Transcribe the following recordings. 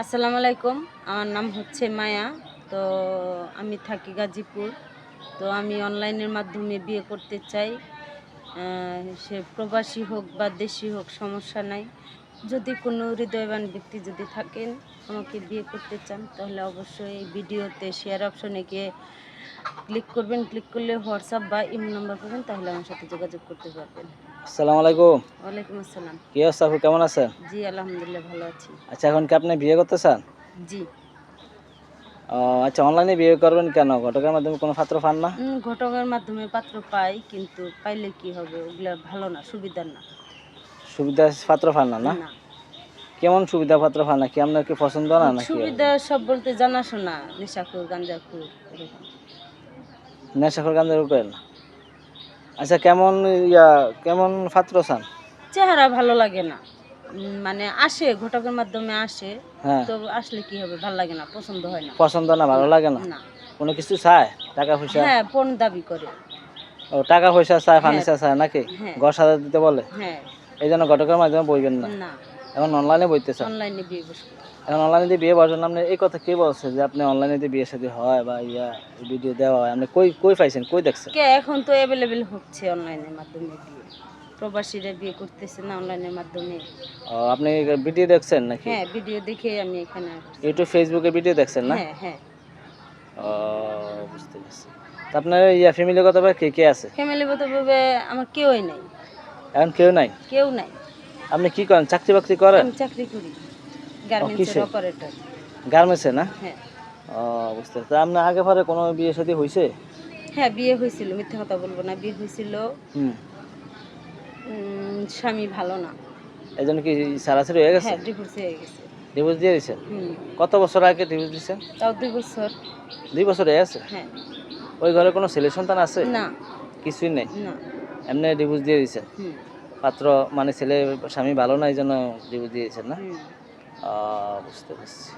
আসসালামু আলাইকুম। আমার নাম হচ্ছে মায়া। তো আমি থাকি গাজীপুর। তো আমি অনলাইনের মাধ্যমে বিয়ে করতে চাই। সে প্রবাসী হোক বা দেশি হোক সমস্যা নাই। যদি কোনো হৃদয়বান ব্যক্তি যদি থাকেন আমাকে বিয়ে করতে চান তাহলে অবশ্যই এই ভিডিওতে শেয়ার অপশনে গিয়ে ক্লিক করবেন। ক্লিক করলে হোয়াটসঅ্যাপ বা ইমো নাম্বার পাবেন, তাহলে আমার সাথে যোগাযোগ করতে পারবেন। আসসালামু আলাইকুম। ওয়ালাইকুম আসসালাম। কি অবস্থা আপু, কেমন আছেন? জি আলহামদুলিল্লাহ ভালো আছি। আচ্ছা, এখন কি আপনি বিয়ে করতে চান? জি। আচ্ছা, অনলাইনে বিয়ে করবেন কেন? ঘটকের মাধ্যমে কোনো পাত্র পান না? ঘটকের মাধ্যমে পাত্র পাই, কিন্তু পাইলে কি হবে, ওগুলা ভালো না, সুবিধার না। সুবিধা পাত্র পান না? না, না, কেমন সুবিধা পাত্র পান না? কি আপনার কি পছন্দ না নাকি? সুবিধা সব বলতে জানাশোনা, নেশাখোর গাঞ্জাখোর এরকম। নেশাখোর গাঞ্জার উপরে না? আচ্ছা, কেমন পাত্র চান? চেহারা ভালো লাগে না, মানে আসে ঘটকের মাধ্যমে আসে, হ্যাঁ, তো আসলে কি হবে, ভালো লাগে না, পছন্দ হয় না। পছন্দ না, ভালো না, লাগে না? না। কোনো কিছু চায়? টাকা পয়সা? হ্যাঁ, পণ দাবি করে। ও, টাকা পয়সা চায়, হ্যাঁ, ফার্নিচার চায় নাকি? হ্যাঁ, ঘর সাজা দিতে বলে? হ্যাঁ। এই জন্য ঘটকের মাধ্যমে বইবেন না? না, এখন অনলাইনে বইতে চান? অনলাইনে বিয়ে বসবো। এখন অনলাইনে দিয়ে বিয়ে বসার আপনি এই কথা কে বলছে যে আপনি অনলাইনে দিয়ে বিয়ে শাদী হয় বা ভিডিও দেওয়া হয়? আপনি কই কই পাইছেন, কই দেখছেন? এখন তো অ্যাভেলেবেল হচ্ছে অনলাইনের মাধ্যমে বিয়ে, প্রবাসীরা বিয়ে করতেছে না অনলাইনের মাধ্যমে। আপনি ভিডিও দেখছেন নাকি? হ্যাঁ, ভিডিও দেখে আমি এখানে আসছি। ইউটিউব, ফেসবুকে ভিডিও দেখছেন না? হ্যাঁ, হ্যাঁ। ও, বুঝতে পারছি। তা আপনার ফ্যামিলিগত ভাবে কে কে আছে? ফ্যামিলিগতভাবে আমার কেউই নাই। এখন কেউ নাই? কেউ নাই। আপনি কি করেন, চাকরি বাকরি করেন? আমি চাকরি করি। ও, গার্মেন্টসের কিসে? অপারেটর। গার্মেন্টসে না? হ্যাঁ। ও, বুঝতে পারছি। তা আপনার আগে পরে কোনো বিয়ে শাদী হয়েছে? হ্যাঁ, বিয়ে হয়েছিল, মিথ্যা কথা বলবো না, বিয়ে হয়েছিল। হুম। স্বামী ভালো না। এই জন্য কি সারাসারি হয়ে গেছে? হ্যাঁ, ডিভোর্স হয়ে গেছে। ডিভোর্স দিয়ে দিয়েছেন? হুম। কত বছর আগে ডিভোর্স দিয়েছেন? তাও 2 বছর। 2 বছর হয়ে গেছে? হ্যাঁ। ওই ঘরে কোনো ছেলে সন্তান আছে? না, কিছুই নেই? না। এমনি ডিভোর্স দিয়ে দিয়েছেন? হুম, পাত্র মানে ছেলে স্বামী ভালো না, এই জন্য ডিভোর্স দিয়েছেন না? হুম। বুঝতে পারছি।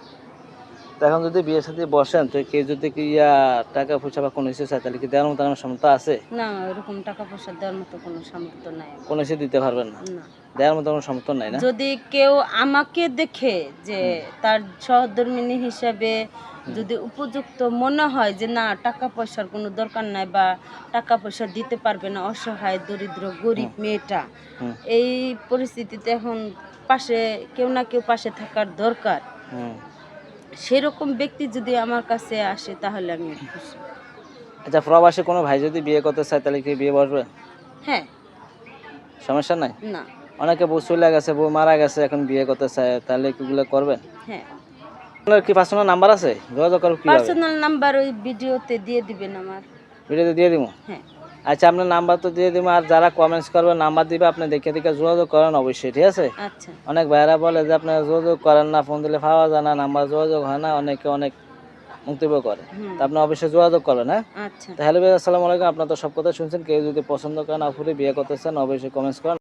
তো এখন যদি বিয়ের সাথে বসেন, তো কেউ যদি কি টাকা পয়সা বা কোনো কিছু চায়, তাহলে কি দেওয়ার মতো আমার সামর্থ্য আছে? না, ওরকম টাকা পয়সা দেওয়ার মতো কোনো সামর্থ্য নাই আমার। কোনো কিছু দিতে পারবেন না? না। দেওয়ার মতো কোনো সামর্থ্য নাই না? যদি কেউ আমাকে দেখে যে তার সহধর্মিণী হিসাবে যদি উপযুক্ত মনে হয় যে না, টাকা পয়সার কোনো দরকার নাই বা টাকা পয়সা দিতে পারবে না, অসহায় দরিদ্র গরিব মেয়েটা, হুম, এই পরিস্থিতিতে এখন পাশে কেউ না কেউ পাশে থাকার দরকার, হুম। সেরকম ব্যক্তি যদি আমার কাছে আসে তাহলে আমি খুশি। আচ্ছা, প্রবাসী কোনো ভাই যদি বিয়ে করতে চায়, তাহলে কি বিয়ে বসবে? হ্যাঁ। সমস্যা নাই? না। অনেকে বউ চলে গেছে, বউ মারা গেছে, এখন বিয়ে করতে চায়, তাহলে কি এগুলো করবেন? হ্যাঁ। আপনার কি পার্সোনাল নাম্বার আছে? যোগাযোগ করব কিভাবে? পার্সোনাল নাম্বার ওই ভিডিওতে দিয়ে দিবেন আমার। ভিডিওতে দিয়ে দিব? হ্যাঁ। আচ্ছা, আপনার নাম্বার তো দিয়ে দিব, আর যারা কমেন্টস করবে নাম্বার দিবে, আপনি দেখে দেখে যোগাযোগ করেন অবশ্যই, ঠিক আছে? আচ্ছা। অনেক ভাইয়েরা বলে যে আপনারা যোগাযোগ করেন না, ফোন দিলে পাওয়া যায় না, নাম্বার যোগাযোগ হয় না, অনেকে অনেক মন্তব্য করে। তা আপনি অবশ্যই যোগাযোগ করবেন, হ্যাঁ? আচ্ছা। তাহলে ভাই, আসসালামু আলাইকুম। আপনার তো সব কথা শুনছেন। কেউ যদি পছন্দ করেন, আপুরে বিয়ে করতে চান, অবশ্যই কমেন্টস করেন।